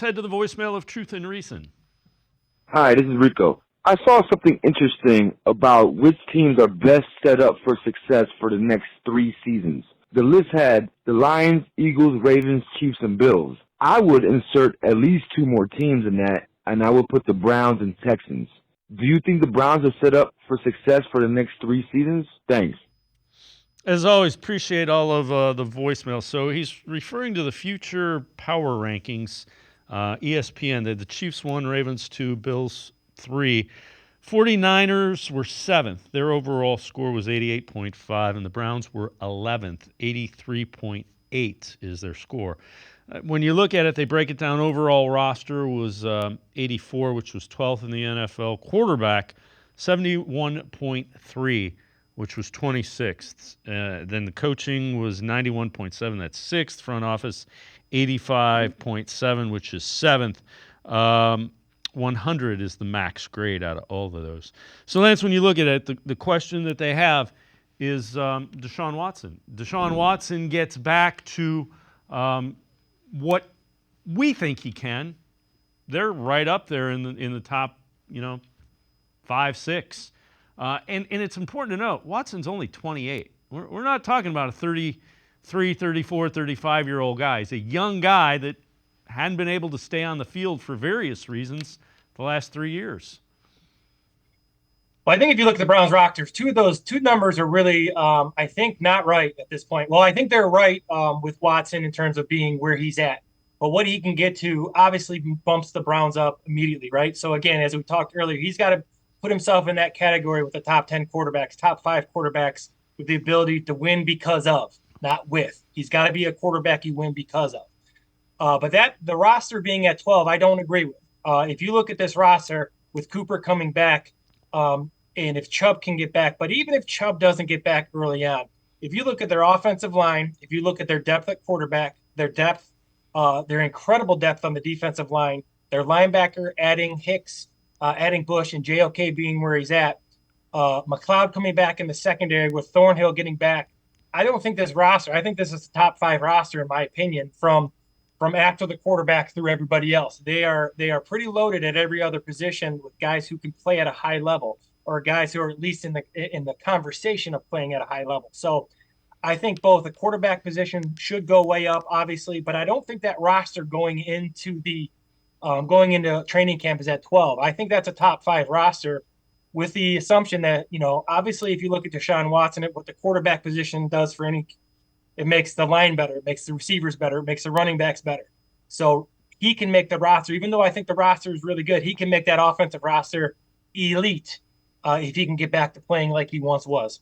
head to the voicemail of Truth and Reason. Hi, this is Rico. I saw something interesting about which teams are best set up for success for the next 3 seasons. The list had the Lions, Eagles, Ravens, Chiefs, and Bills. I would insert at least 2 more teams in that, and I would put the Browns and Texans. Do you think the Browns are set up for success for the next 3 seasons? Thanks. As always, appreciate all of the voicemail. So he's referring to the future power rankings. ESPN, the Chiefs 1, Ravens 2, Bills 3. 49ers were 7th. Their overall score was 88.5, and the Browns were 11th. 83.8 is their score. When you look at it, they break it down. Overall roster was 84, which was 12th in the NFL. Quarterback, 71.3, which was 26th. Then the coaching was 91.7, that's 6th. Front office, 85.7, which is 7th. 100 is the max grade out of all of those. So, Lance, when you look at it, the question that they have is Deshaun Watson. Deshaun Watson gets back to what we think he can. They're right up there in the top, 5, 6. And it's important to note, Watson's only 28. We're not talking about a 33, 34, 35-year-old guy. He's a young guy that hadn't been able to stay on the field for various reasons the last 3 years. Well, I think if you look at the Browns rosters, those two numbers are really, I think, not right at this point. Well, I think they're right with Watson in terms of being where he's at. But what he can get to obviously bumps the Browns up immediately, right? So, again, as we talked earlier, he's got to put himself in that category with the top 10 quarterbacks, top 5 quarterbacks with the ability to win because of, not with. He's got to be a quarterback you win because of. But the roster being at 12, I don't agree with. If you look at this roster with Cooper coming back, and if Chubb can get back, but even if Chubb doesn't get back early on, if you look at their offensive line, if you look at their depth at quarterback, their incredible depth on the defensive line, their linebacker, adding Hicks, adding Bush, and JOK being where he's at, McLeod coming back in the secondary with Thornhill getting back. I don't think this roster, I think this is the top 5 roster, in my opinion, from after the quarterback through everybody else. They are pretty loaded at every other position with guys who can play at a high level, or guys who are at least in the conversation of playing at a high level. So I think both the quarterback position should go way up, obviously, but I don't think that roster going into training camp is at 12. I think that's a top 5 roster, with the assumption that, obviously if you look at Deshaun Watson, what the quarterback position does for it makes the line better, it makes the receivers better, it makes the running backs better. So he can make the roster, even though I think the roster is really good, he can make that offensive roster elite if he can get back to playing like he once was.